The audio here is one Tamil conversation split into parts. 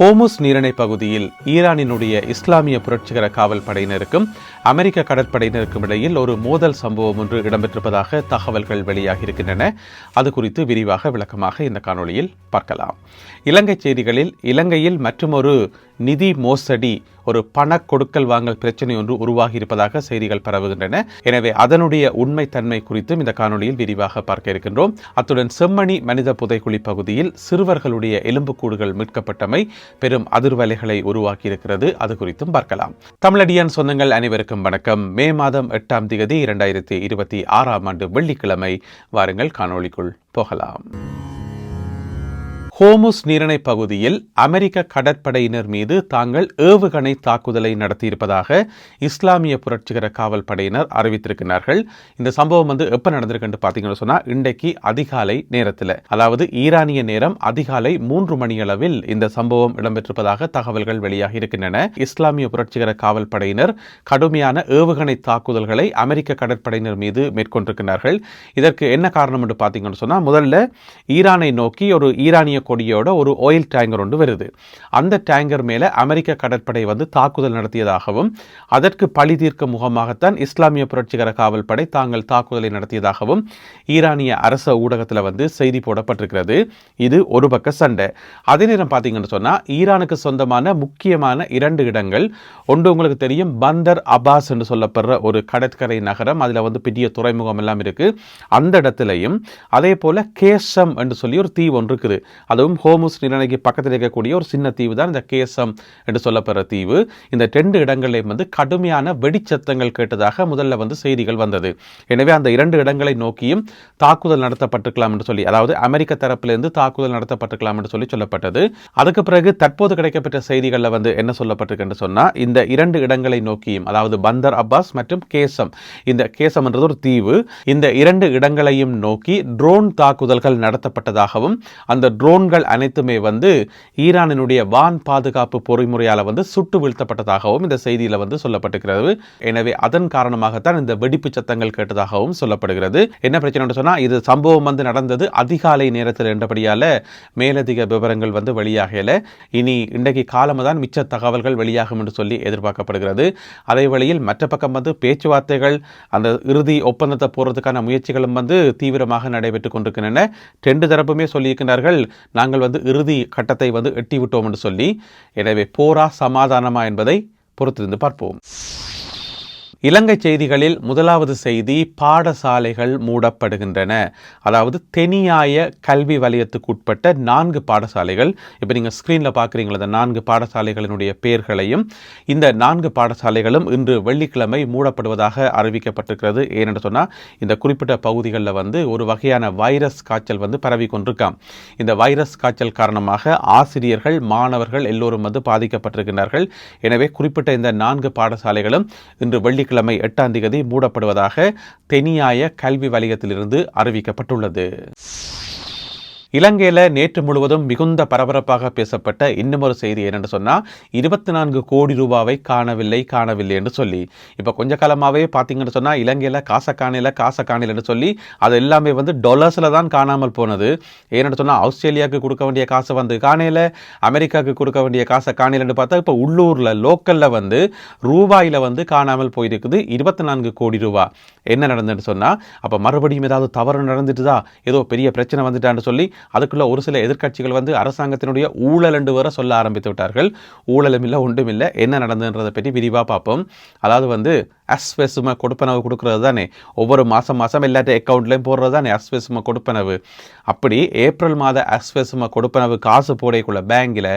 ஹோமுஸ் நீரிணை பகுதியில் ஈரானினுடைய இஸ்லாமிய புரட்சிகர காவல் படையினருக்கும் அமெரிக்க கடற்படையினருக்கும் இடையில் ஒரு மோதல் சம்பவம் ஒன்று இடம்பெற்றிருப்பதாக தகவல்கள் வெளியாகியிருக்கின்றன. அது குறித்து விரிவாக விளக்கமாக இந்த காணொளியில் பார்க்கலாம். இலங்கை செய்திகளில் இலங்கையில் மற்றுமொரு நிதி மோசடி, ஒரு பண கொடுக்கல் வாங்கல் பிரச்சனை ஒன்று உருவாகி இருப்பதாக செய்திகள் பரவுகின்றன. எனவே அதனுடைய உண்மைத்தன்மை குறித்தும் இந்த காணொளியில் விரிவாக பார்க்க இருக்கின்றோம். அத்துடன் செம்மணி மனித புதைக்குழி பகுதியில் சிறுவர்களுடைய எலும்புக்கூடுகள் மீட்கப்பட்டமை பெரும் அதிர்வலைகளை உருவாக்கி இருக்கிறது. அது குறித்தும் பார்க்கலாம். தமிழடியான் சொந்தங்கள் அனைவருக்கும் வணக்கம். மே மாதம் 8ஆம் தேதி 2026 வெள்ளிக்கிழமை. வாருங்கள் காணொளிக்குள் போகலாம். ஹோமுஸ் நீரிணை பகுதியில் அமெரிக்க கடற்படையினர் மீது தாங்கள் ஏவுகணை தாக்குதலை நடத்தியிருப்பதாக இஸ்லாமிய புரட்சிகர காவல் படையினர் அறிவித்திருக்கிறார்கள். இந்த சம்பவம் எப்ப நடந்திருக்கு பார்த்தீங்கன்னு சொன்னா, இன்றைக்கு அதிகாலை நேரத்தில், அதாவது ஈரானிய நேரம் அதிகாலை 3 மணியளவில் இந்த சம்பவம் இடம்பெற்றிருப்பதாக தகவல்கள் வெளியாகி இருக்கின்றன. இஸ்லாமிய புரட்சிகர காவல் படையினர் கடுமையான ஏவுகணை தாக்குதல்களை அமெரிக்க கடற்படையினர் மீது மேற்கொண்டிருக்கிறார்கள். இதற்கு என்ன காரணம் என்று பார்த்தீங்கன்னு சொன்னா, முதல்ல ஈரானை நோக்கி ஒரு ஈரானிய கொடியோட ஒரு ஆயில் டேங்கர் ஒன்று வருது. அந்த டேங்கர் மேல அமெரிக்க கடற்படை தாக்குதல் நடத்தியதாகவும், அதற்கு பழி தீர்க்கும் முகமாகத்தான் இஸ்லாமிய புரட்சிகர காவல் படை தாங்கள் தாக்குதலை நடத்தியதாகவும் ஈரானிய அரச ஊடகத்தில் செய்தி போடப்பட்டிருக்கிறது. இது ஒரு பக்க சண்டை. அதே நேரம் பார்த்தீங்கன்னு சொன்னா, ஈரானுக்கு சொந்தமான முக்கியமான 2 இடங்கள், ஒன்று உங்களுக்கு தெரியும், பந்தர் அப்பாஸ் என்று சொல்லப்படுற ஒரு கடற்கரை நகரம், அதுல பெரிய துறைமுகம் எல்லாம் இருக்கு. அந்த இடத்திலையும் அதே போல கேசம் என்று சொல்லி ஒரு தீவு ஒன்று இருக்குது. அதுவும் ஹோமுஸ் நீரிணைக்கு பக்கத்தில் இருக்கக்கூடிய ஒரு சின்ன தீவு தான் இந்த கேசம் என்று சொல்லப்படுற தீவு. இந்த 2 இடங்களையும் கடுமையான வெடிச்சத்தங்கள் கேட்டதாக முதல்ல செய்திகள் வந்தது. எனவே அந்த 2 இடங்களை நோக்கியும் தாக்குதல் நடத்தப்பட்டிருக்கலாம் என்று சொல்லி, அதாவது அமெரிக்க தரப்பிலிருந்து தாக்குதல் நடத்தப்பட்டிருக்கலாம் என்று சொல்லப்பட்டது. அதுக்கு பிறகு தற்போது கிடைக்கப்பட்ட செய்திகளில் என்ன சொல்லப்பட்டிருக்கு என்று சொன்னா, இந்த 2 இடங்களை நோக்கியும், அதாவது பந்தர் அப்பாஸ் மற்றும் கேசம், இந்த கேசம் என்றது ஒரு தீவு, இந்த 2 இடங்களையும் நோக்கி ட்ரோன் தாக்குதல்கள் நடத்தப்பட்டதாகவும், அந்த ட்ரோன்கள் அனைத்துமே ஈரானினுடைய வான் பாதுகாப்பு பொறிமுறையால் சுட்டு வீழ்த்தப்பட்டதாகவும் இந்த செய்தியில சொல்லப்பட்டிருக்கிறது. எனவே அதன் காரணமாகத்தான் இந்த வெடிப்பு சத்தங்கள் கேட்டதாகவும் சொல்லப்படுகிறது. என்ன பிரச்சனை சொன்னா, இது சம்பவம் நடந்தது அதிகாலை நேரத்தில் என்றபடியால மேலதிக விவரங்கள் வெளியாகல. இனி இன்றைக்கு காலம் தான் மிச்ச தகவல்கள் வெளியாகும் என்று சொல்லி எதிர்பார்க்கப்படுகிறது. அதே வழியில் மற்ற பக்கம் பேச்சுவார்த்தைகள், அந்த இறுதி ஒப்பந்தத்தை போறதுக்கான முயற்சிகளும் தீவிரமாக நடைபெற்றுக் கொண்டிருக்கின்றன. 2 தரப்புமே சொல்லியிருக்கிறார்கள், நாங்கள் இறுதி கட்டத்தை எட்டிவிட்டோம் என்று சொல்லி. எனவே போரா சமாதானமா என்பதை பொறுத்திருந்து பார்ப்போம். இலங்கை செய்திகளில் முதலாவது செய்தி, பாடசாலைகள் மூடப்படுகின்றன. அதாவது தெனியாய கல்வி வலயத்துக்கு உட்பட்ட 4 பாடசாலைகள், இப்போ நீங்கள் ஸ்க்ரீனில் பார்க்குறீங்களா, அந்த 4 பாடசாலைகளினுடைய பெயர்களையும், இந்த 4 பாடசாலைகளும் இன்று வெள்ளிக்கிழமை மூடப்படுவதாக அறிவிக்கப்பட்டிருக்கிறது. ஏனென்று சொன்னால், இந்த குறிப்பிட்ட பகுதிகளில் ஒரு வகையான வைரஸ் காய்ச்சல் பரவி கொண்டிருக்காம். இந்த வைரஸ் காய்ச்சல் காரணமாக ஆசிரியர்கள், மாணவர்கள் எல்லோரும் பாதிக்கப்பட்டிருக்கிறார்கள். எனவே குறிப்பிட்ட இந்த 4 பாடசாலைகளும் இன்று வெள்ளிக்கிழமை 8ஆம் தேதி மூடப்படுவதாக தெனியாய கல்வி வலயத்திலிருந்து அறிவிக்கப்பட்டுள்ளது. இலங்கையில் நேற்று முழுவதும் மிகுந்த பரபரப்பாக பேசப்பட்ட இன்னுமொரு செய்தி என்னென்னு சொன்னால், 24 கோடி ரூபாவை காணவில்லை என்று சொல்லி, இப்போ கொஞ்ச காலமாகவே பார்த்தீங்கன்னு சொன்னால், இலங்கையில் காசை காணலைன்னு சொல்லி அது எல்லாமே டாலர்ஸில் தான் காணாமல் போனது. ஏன்னு சொன்னால், ஆஸ்திரேலியாவுக்கு கொடுக்க வேண்டிய காசை காணையில், அமெரிக்காவுக்கு கொடுக்க வேண்டிய காசை காணையில்னு பார்த்தா, இப்போ உள்ளூரில் லோக்கலில் ரூபாயில் காணாமல் போயிருக்குது 24 கோடி ரூபா. என்ன நடந்துன்னு சொன்னால், அப்போ மறுபடியும் ஏதாவது தவறு நடந்துட்டுதா, ஏதோ பெரிய பிரச்சனை வந்துட்டான்னு சொல்லி அதுக்குள்ள ஒரு சில எதிர்க்கட்சிகள் அரசாங்கத்தினுடைய ஊழல் என்று வர சொல்ல ஆரம்பித்து விட்டார்கள். ஊழலும் இல்லை, ஒன்றும் இல்லை. என்ன நடந்ததுன்றதை பற்றி விரிவாக பார்ப்போம். அதாவது அஸ்வெசும கொடுப்பனவு கொடுக்கறது தானே, ஒவ்வொரு மாதம் எல்லாத்த அக்கௌண்ட்லையும் போடுறது தானே அஸ்வெசும கொடுப்பனவு. அப்படி ஏப்ரல் மாத அஸ்வெசும கொடுப்பனவு காசு போடைக்குள்ள பேங்கில்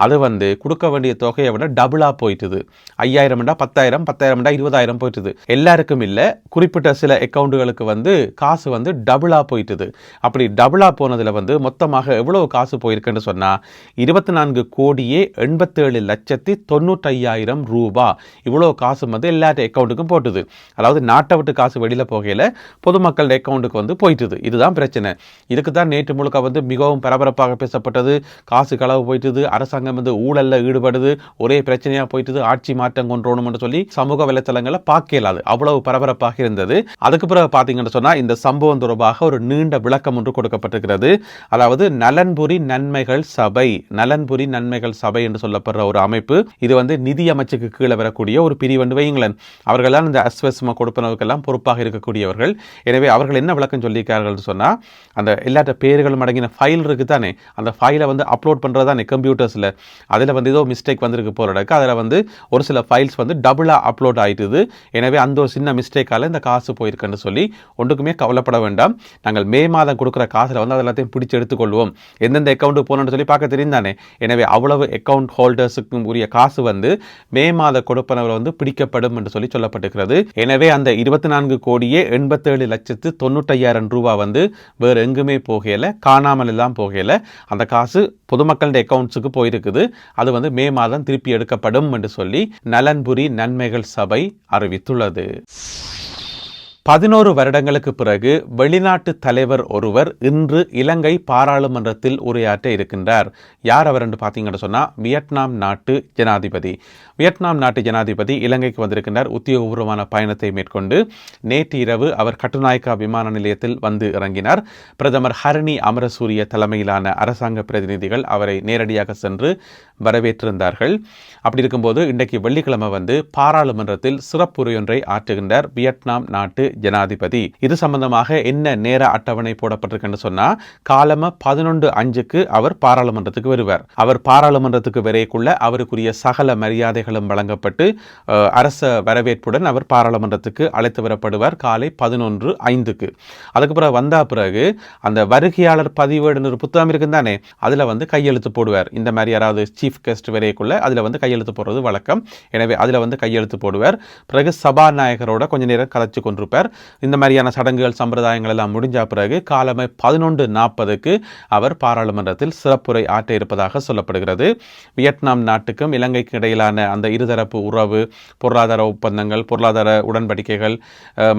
அது கொடுக்க வேண்டிய தொகையை விட டபுளாக போயிட்டுது. 5000 10,000, 10,000 20,000 போயிட்டுது. எல்லாருக்கும் இல்லை, குறிப்பிட்ட சில அக்கௌண்ட்டுகளுக்கு காசு டபுளாக போயிட்டுது. அப்படி டபுளாக போனதில் மொத்தமாக எவ்வளவு காசு போயிருக்குன்னு சொன்னா, 24 கோடியே 87,95,000 ரூபாய். இவ்வளவு காசு எல்லாத்த அக்கௌண்ட்டுக்கும் அக்கௌண்ட்டுக்கும் போட்டுது. அதாவது நாட்டை விட்டு காசு வெளியில் போகையில் பொதுமக்கள் அக்கௌண்ட்டுக்கு வந்து போயிட்டுது. இதுதான் பிரச்சனை. இதுக்கு தான் நேற்று முழுக்க வந்து மிகவும் பரபரப்பாக பேசப்பட்டது. காசு களவு போயிட்டுது, அரசாங்கம் வந்து ஊழலில் ஈடுபடுது, ஒரே பிரச்சனையாக போயிட்டுது, ஆட்சி மாற்றம் கொண்டோணும்னு சொல்லி சமூக வலைத்தளங்களை பார்க்க இயலாது, அவ்வளவு பரபரப்பாக இருந்தது. அதுக்கு பிறகு பார்த்தீங்கன்னு சொன்னால் இந்த சம்பவம் தொடர்பாக ஒரு நீண்ட விளக்கம் ஒன்று கொடுக்கப்பட்டிருக்கிறது. அதாவது நலன்புரி நன்மைகள் சபை, நலன்புரி நன்மைகள் சபை என்று சொல்லப்படுற ஒரு அமைப்பு. இது வந்து நிதி அமைச்சுக்கு கீழே வரக்கூடிய ஒரு பிரிவு என்று வைங்களேன். அவர்கள்தான் இந்த அஸ்வஸ்ம கொடுப்பனவுக்கெல்லாம் பொறுப்பாக இருக்கக்கூடியவர்கள். எனவே அவர்கள் என்ன விளக்கம் சொல்லியிருக்கார்கள் சொன்னால், அந்த எல்லாத்த பேர்களும் அடங்கின ஃபைல் இருக்குது தானே, அந்த ஃபைலை வந்து அப்லோட் பண்ணுறது தானே கம்ப்யூட்டர்ஸில், அதில் வந்து ஏதோ மிஸ்டேக் வந்திருக்கு போகிறதுக்கு, அதில் வந்து ஒரு சில ஃபைல்ஸ் வந்து டபுளாக அப்லோட் ஆகிட்டுது. எனவே அந்த ஒரு சின்ன மிஸ்டேக்கால் இந்த காசு போயிருக்குன்னு சொல்லி ஒன்றுக்குமே கவலைப்பட வேண்டாம். நாங்கள் மே மாதம் கொடுக்குற காசில் வந்து அது எல்லாத்தையும் பிடிச்சி எடுத்துக்கொள்வோம். எந்தெந்த அக்கௌண்ட்டு போகணும்னு சொல்லி பார்க்க தெரிந்தானே. எனவே அவ்வளவு அக்கௌண்ட் ஹோல்டர்ஸுக்கும் உரிய காசு வந்து மே மாத கொடுப்பனவில் வந்து பிடிக்கப்படும் என்று சொல்லி சொல்லப்பட்டிருக்கிறது. எனவே அந்த 24,87,97,95,000 ரூபாய் வந்து வேறு எங்குமே போகல, காணாமல் எல்லாம் போகல. அந்த காசு பொதுமக்களுடைய அக்கௌண்ட்ஸுக்கு போயிருக்குது. அது வந்து மே மாதம் திருப்பி எடுக்கப்படும் என்று சொல்லி நலன்புரி நன்மைகள் சபை அறிவித்துள்ளது. 11 வருடங்களுக்கு பிறகு வெளிநாட்டு தலைவர் ஒருவர் இன்று இலங்கை பாராளுமன்றத்தில் உரையாற்ற இருக்கின்றார். யார் அவர் என்று பார்த்தீங்கன்னு சொன்னால், வியட்நாம் நாட்டு ஜனாதிபதி. வியட்நாம் நாட்டு ஜனாதிபதி இலங்கைக்கு வந்திருக்கின்றார். உத்தியோகபூர்வமான பயணத்தை மேற்கொண்டு நேற்று இரவு அவர் கட்டுநாயக்கா விமான நிலையத்தில் வந்து இறங்கினார். பிரதமர் ஹரணி அமரசூரிய தலைமையிலான அரசாங்க பிரதிநிதிகள் அவரை நேரடியாக சென்று வரவேற்றிருந்தார்கள். அப்படி இருக்கும்போது இன்றைக்கு வெள்ளிக்கிழமை வந்து பாராளுமன்றத்தில் சிறப்புரையொன்றை ஆற்றுகின்றார் வியட்நாம் நாட்டு ஜனாதிபதி. இது சம்பந்தமாக என்ன நேர அட்டவணை போடப்பட்டிருக்குன்னு சொன்னா, காலம 11:05 அவர் பாராளுமன்றத்துக்கு வருவார். அவர் பாராளுமன்றத்துக்கு வரைக்குள்ள அவருக்குரிய சகல மரியாதைகளும் வழங்கப்பட்டு அரச வரவேற்புடன் அவர் பாராளுமன்றத்துக்கு அழைத்து வரப்படுவார் காலை 11:05. அதுக்கு பிறகு வந்தா பிறகு அந்த வருகையாளர் பதிவேடு ஒரு புத்தகம் இருக்கு தானே, அதுல வந்து கையெழுத்து போடுவார். இந்த மாதிரி யாராவது சீஃப் கெஸ்ட் வரைக்குள்ள அதுல வந்து கையெழுத்து போடுறது வழக்கம். எனவே அதுல வந்து கையெழுத்து போடுவார். பிறகு சபாநாயகரோட கொஞ்ச நேரம் கலைச்சு கொண்டிருப்பார். இந்த மாதிரியான சடங்குகள் சம்பிரதாயங்கள் எல்லாம் முடிஞ்ச பிறகு காலமை 11:40 அவர் பாராளுமன்றத்தில் சிறப்புரை ஆற்ற இருப்பதாக சொல்லப்படுகிறது. வியட்நாம் நாட்டுக்கும் இலங்கைக்கு இடையிலான அந்த இருதரப்பு உறவு, பொருளாதார ஒப்பந்தங்கள், பொருளாதார உடன்படிக்கைகள்,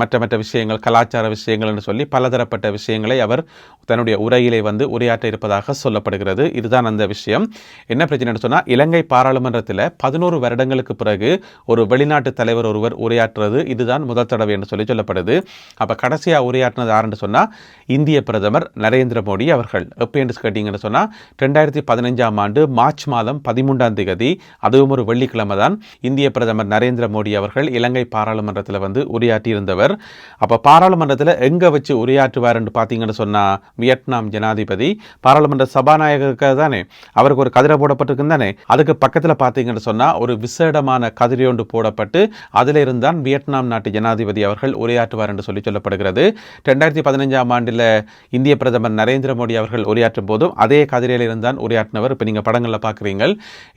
மற்ற விஷயங்கள், கலாச்சார விஷயங்கள் என்று சொல்லி பலதரப்பட்ட விஷயங்களை அவர் தன்னுடைய உரையிலே வந்து உரையாற்ற இருப்பதாக சொல்லப்படுகிறது. இதுதான் அந்த விஷயம். என்ன பிரச்சனை சொன்னால், இலங்கை பாராளுமன்றத்தில் 11 வருடங்களுக்கு பிறகு ஒரு வெளிநாட்டு தலைவர் ஒருவர் உரையாற்றுறது இதுதான் முதல் தடவை என்று சொல்லி சொல்லப்படுது. அப்போ கடைசியாக உரையாற்றினது யாருன்னு சொன்னால், இந்திய பிரதமர் நரேந்திர மோடி அவர்கள். எப்போ என்று கேட்டீங்கன்னு சொன்னால், 2015 ஆண்டு மார்ச் மாதம் 13 அதுவும் ஒரு வெள்ளிக்கிழமை தான் இந்திய பிரதமர் நரேந்திர மோடி அவர்கள் இலங்கை பாராளுமன்றத்தில் வந்து உரையாற்றியிருந்தவர். அப்போ பாராளுமன்றத்தில் எங்கே வச்சு உரையாற்றுவார் என்று பார்த்தீங்கன்னு சொன்னால், வியட்நாம் ஜனாதிபதி பாராளுமன்ற சபாநாயகருக்கு தானே, அவருக்கு ஒரு கதிரை போடப்பட்டிருக்கு தானே, அதுக்கு பக்கத்தில் பார்த்தீங்கன்னு சொன்னால் ஒரு விசேடமான கதிரை ஒன்று போடப்பட்டு அதில் இருந்தான் வியட்நாம் நாட்டு ஜனாதிபதி அவர்கள் உரையாற்றுவார் என்று சொல்லி சொல்லப்படுகிறது. 2015 ஆண்டில் இந்திய பிரதமர் நரேந்திர மோடி அவர்கள் உரையாற்றும் போதும் அதே கதிரையில் இருந்தான் உரையாற்றினவர். இப்போ நீங்கள் படங்களில் பார்க்குறீங்கள்.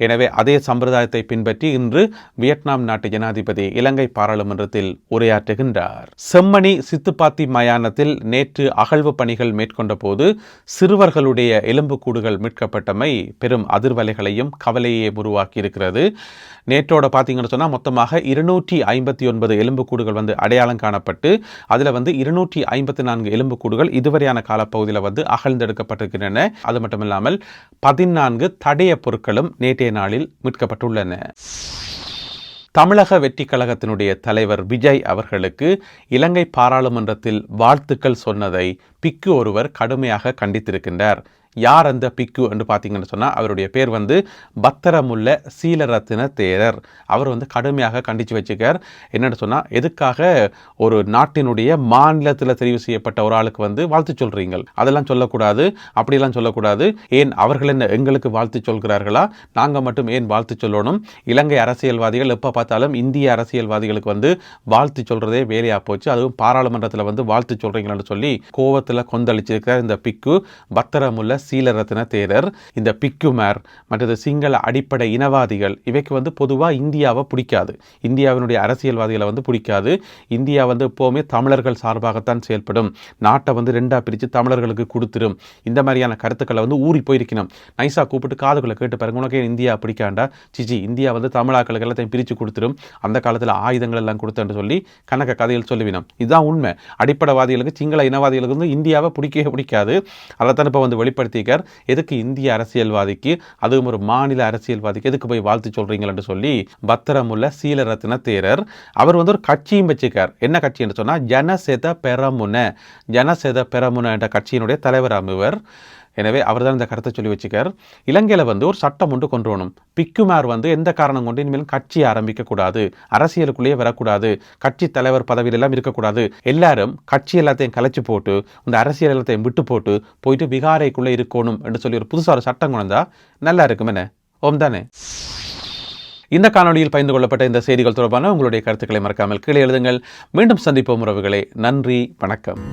எனவே அதே சம்பிரதாயத்தை பின்பற்றி இன்று வியட்நாம் நாட்டு ஜனாதிபதி இலங்கை பாராளுமன்றத்தில் உரையாற்றுகின்றார். செம்மணி சித்துப்பாத்தி மயானத்தில் நேற்று அகழ்வு பணிகள் மேற்கொண்ட போது சிறுவர்களுடைய எலும்புக்கூடுகள் மீட்கப்பட்டமை பெரும் அதிர்வலைகளையும் கவலையை உருவாக்கி இருக்கிறது. நேற்றோட பார்த்தீங்கன்னு சொன்னால் மொத்தமாக 259 எலும்புக்கூடுகள் வந்து அடையாளம் காணப்பட்டு அதில் வந்து 254 எலும்புக்கூடுகள் இதுவரையான காலப்பகுதியில் வந்து அகழ்ந்தெடுக்கப்பட்டிருக்கின்றன. அது மட்டுமில்லாமல் 14 தடய பொருட்களும் நேற்றைய நாளில் மீட்கப்பட்டுள்ளன. தமிழக வெற்றி கழகத்தினுடைய தலைவர் விஜய் அவர்களுக்கு இலங்கை பாராளுமன்றத்தில் வாழ்த்துக்கள் சொன்னதை பிக்கு ஒருவர் கடுமையாக கண்டித்திருக்கின்றார். யார் அந்த பிக்கு என்று பார்த்தீங்கன்னு சொன்னால், அவருடைய பேர் வந்து பத்திரமுல்ல சீலரத்தின தேரர். அவர் வந்து கடுமையாக கண்டித்து வச்சுக்கார். என்னென்னு சொன்னால், எதுக்காக ஒரு நாட்டினுடைய மாநிலத்தில் தெரிவு செய்யப்பட்ட ஒரு ஆளுக்கு வந்து வாழ்த்து சொல்கிறீங்கள், அதெல்லாம் சொல்லக்கூடாது, அப்படியெல்லாம் சொல்லக்கூடாது. ஏன் அவர்கள் என்ன எங்களுக்கு வாழ்த்து சொல்கிறார்களா, நாங்கள் மட்டும் ஏன் வாழ்த்து சொல்லணும்? இலங்கை அரசியல்வாதிகள் எப்போ பார்த்தாலும் இந்திய அரசியல்வாதிகளுக்கு வந்து வாழ்த்து சொல்கிறதே வேலையாக போச்சு, அதுவும் பாராளுமன்றத்தில் வந்து வாழ்த்து சொல்கிறீங்கன்னு சொல்லி கோவத்தில் கொந்தளிச்சிருக்கிறார் இந்த பிக்கு பத்திரமுல்ல சீலரத்ன தேரர், இந்த பிக்குமார் மற்றது சிங்கள அடிப்படை இனவாதிகள் இவைக்கு பொதுவாக இந்தியாவை பிடிக்காது, இந்தியாவினுடைய அரசியல்வாதிகளை பிடிக்காது. இந்தியா எப்போவுமே தமிழர்கள் சார்பாகத்தான் செயல்படும், நாட்டை ரெண்டா பிரித்து தமிழர்களுக்கு கொடுத்துரும், இந்த மாதிரியான கருத்துக்களை ஊறி போயிருக்கணும். நைஸாக கூப்பிட்டு காதுகளை கேட்டு பாருங்க, உனக்கே இந்தியா பிடிக்காண்டா, சிச்சி இந்தியா தமிழாக்களுக்கு எல்லாத்தையும் பிரித்து கொடுத்துரும், அந்த காலத்தில் ஆயுதங்கள் எல்லாம் கொடுத்தேன்னு சொல்லி கணக்க கதைகள் சொல்லுவினோம். இதுதான் உண்மை. அடிப்படைவாதிகளுக்கு சிங்கள இனவாதிகளுக்கு இந்தியாவை பிடிக்கவே பிடிக்காது. அதைத்தான் இப்போ வெளிப்படுத்திக்கார். எதுக்கு இந்திய அரசியல்வாதிக்கு, அதுவும் ஒரு மாநில அரசியல்வாதிக்கு எதுக்கு போய் வாழ்த்து சொல்றீங்களன்னு சொல்லி பத்திரமுள்ள சீலரத்ன தேரர் அவர் ஒரு கட்சியும் வச்சுக்கார். என்ன கட்சி என்று சொன்னால் ஜனசெத பெரமுன என்ற கட்சியினுடைய தலைவராம் இவர். எனவே அவர் தான் இந்த கருத்தை சொல்லி வச்சுக்கார். இலங்கையில் ஒரு சட்டம் ஒன்று கொண்டு வரணும். பிக்குமார் எந்த காரணம் கொண்டு இனிமேலும் கட்சி ஆரம்பிக்கக்கூடாது, அரசியலுக்குள்ளேயே வரக்கூடாது, கட்சி தலைவர் பதவியிலெல்லாம் இருக்கக்கூடாது, எல்லாரும் கட்சி எல்லாத்தையும் கலைச்சு போட்டு இந்த அரசியல் எல்லாத்தையும் விட்டு போயிட்டு விகாரைக்குள்ளே இருக்கணும் என்று சொல்லி ஒரு புதுசாக ஒரு சட்டம் கொண்டா நல்லா இருக்கும். என்ன ஓம் தானே? இந்த காணொலியில் பகிர்ந்து கொள்ளப்பட்ட இந்த செய்திகள் தொடர்பான உங்களுடைய கருத்துக்களை மறக்காமல் கீழே எழுதுங்கள். மீண்டும் சந்திப்போம் உறவுகளே. நன்றி, வணக்கம்.